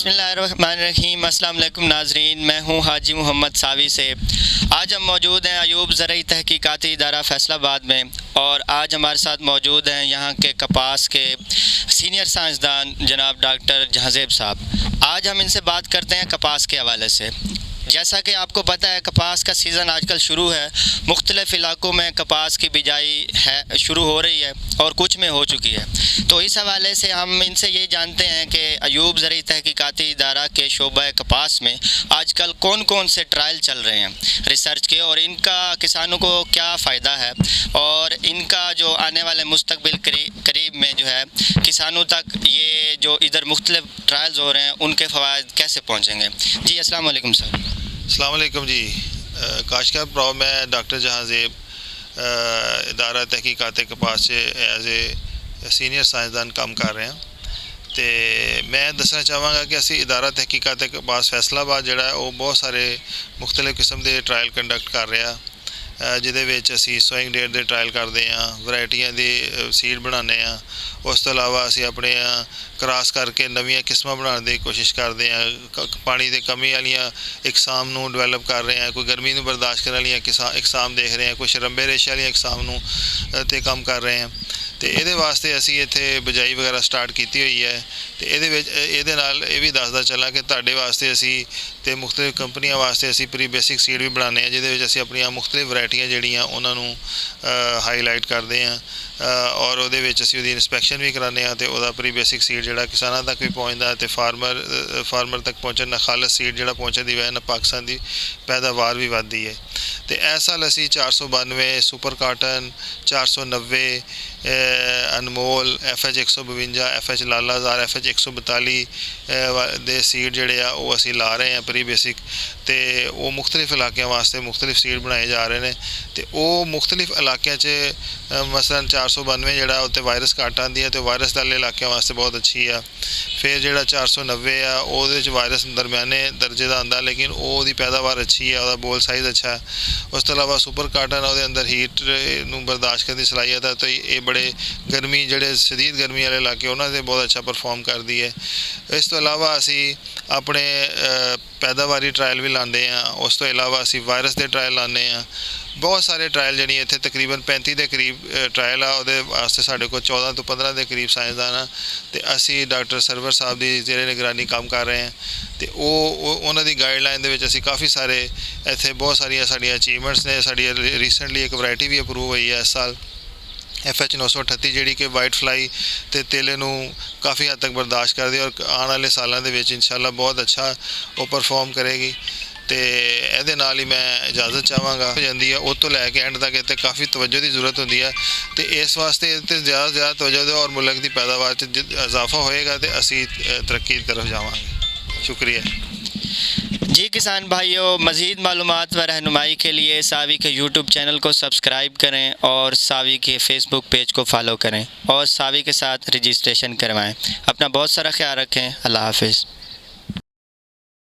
بسم اللہ الرحمن الرحیم۔ السلام علیکم ناظرین، میں ہوں حاجی محمد ساوی سے۔ آج ہم موجود ہیں ایوب زرعی تحقیقاتی ادارہ فیصل آباد میں، اور آج ہمارے ساتھ موجود ہیں یہاں کے کپاس کے سینئر سائنسدان جناب ڈاکٹر جہاں صاحب۔ آج ہم ان سے بات کرتے ہیں کپاس کے حوالے سے۔ جیسا کہ آپ کو پتہ ہے کپاس کا سیزن آج کل شروع ہے، مختلف علاقوں میں کپاس کی بجائی شروع ہو رہی ہے اور کچھ میں ہو چکی ہے۔ تو اس حوالے سے ہم ان سے یہ جانتے ہیں کہ ایوب زرعی تحقیقاتی ادارہ کے شعبہ کپاس میں آج کل کون کون سے ٹرائل چل رہے ہیں ریسرچ کے، اور ان کا کسانوں کو کیا فائدہ ہے، اور ان کا جو آنے والے مستقبل قریب میں جو ہے کسانوں تک یہ جو ادھر مختلف ٹرائلز ہو رہے ہیں ان کے فوائد کیسے پہنچیں گے۔ جی السلام علیکم سر۔ السلام علیکم جی۔ کاشتکار پراؤ میں ڈاکٹر جہاں ادارہ تحقیقات کپاس سے ایز اے سینئر سائنسدان کام کر رہے ہیں، تو میں دسنا چاہواں گا کہ اسی ادارہ تحقیقات کپاس فیصل آباد جڑا ہے وہ بہت سارے مختلف قسم کے ٹرائل کنڈکٹ کر رہا، جہدے وچ اسی سوئنگ ڈیٹ دے ٹرائل کرتے ہیں، ورائٹیاں دی سیڈ بنانے ہیں، اس تو علاوہ اسی اپنے کراس کر کے نویاں قسمیں بنانے کی کوشش کرتے ہیں، پانی دی کمی والی اقسام نو ڈیولپ کر رہے ہیں، کوئی گرمی نو برداشت کرنے والی اقسام دیکھ رہے ہیں، کوئی شرمبے ریشے والی اقسام نو تے کام کر رہے ہیں۔ تو یہ واسطے اسی اتنے بجائی وغیرہ سٹارٹ کی ہوئی ہے۔ تو یہ بھی دسدا چلا کہ تہاڈے واسطے اسی تے مختلف کمپنیاں واسطے اسی پری بیسک سیڈ بھی بنانے ہیں، جہدے وچ اسی اپنی مختلف ورائٹیاں جہڑیاں انہاں نو ہائی لائٹ کرتے ہیں، اور وہ اسی وہ انسپیکشن بھی کرانے ہیں، تو وہ پری بیسک سیڈ جہاں کسانوں تک بھی پہنچتا ہے، تو فارمر تک پہنچن خالص سیڈ جہاں پہنچن کی وجہ نہ پاکستان کی پیداوار بھی ودی ہے۔ تو اس سال اسی 492 سپر کاٹن، 490 انمول، FH 152، FH لالا زار، FH 142 دے سیڈ جڑے آ وہ اسی لا رہے ہیں پری بیسک، تو وہ مختلف علاقوں واسطے مختلف سیڈ بنائے جا رہے ہیں۔ تو وہ مختلف علاقوں مثلاً 492 جڑا اتنے وائرس گھٹ آتی ہے، تو وائرس والے علاقوں واسطے بہت اچھی ہے۔ پھر جڑا 490 ہے وہ وائرس درمیانے درجے کا آتا، لیکن وہ پیداوار اچھی ہے، وہ بول سائز اچھا ہے۔ اس کے علاوہ سپر کاٹن وہ اندر ہیٹ نو برداشت کرنے کی صلاحیت ہے، تو یہ بڑے گرمی جڑے شدید گرمی والے علاقے انہوں نے بہت اچھا پرفارم کر دی ہے۔ اس تو علاوہ اسی اپنے پیداواری ٹرائل بھی لاندے ہیں، اس تو علاوہ اسی وائرس دے ٹرائل لانے ہیں۔ بہت سارے ٹرائل جڑی اتنے تقریباً 35 دے قریب ٹرائل آ، وہ واسطے سارے کو 14 تو 15 دے قریب سائنسدان ہیں، تو اسی ڈاکٹر سرور صاحب کی زیر نگرانی کام کر رہے ہیں۔ تو انہوں دی گائیڈ لائن دے وچ اسی کافی سارے اتنے بہت ساریا ساڈیاں اچیومنٹس نے۔ ساری ریسنٹلی ایک ورائٹی بھی اپروو ہوئی ہے اس سال، FH 938 جیڑی کہ وائٹ فلائی تے تیلے نو کافی حد تک برداشت کر دی، اور آنے والے سالوں کے انشاءاللہ بہت اچھا وہ پرفارم کرے گی۔ تو یہ نال ہی میں اجازت چاہواں گا جاندی ہے، وہ تو لے کے اینڈ تک اتنے کافی توجہ کی ضرورت ہوتی ہے، تو اس واسطے زیادہ سے زیادہ توجہ دو اور ملک کی پیداوار اضافہ ہوئے گا، تو اسی ترقی کی طرف جاواں گے۔ شکریہ جی کسان بھائیوں، مزید معلومات و رہنمائی کے لیے ساوی کے یوٹیوب چینل کو سبسکرائب کریں، اور ساوی کے فیس بک پیج کو فالو کریں، اور ساوی کے ساتھ رجسٹریشن کروائیں۔ اپنا بہت سارا خیال رکھیں۔ اللہ حافظ۔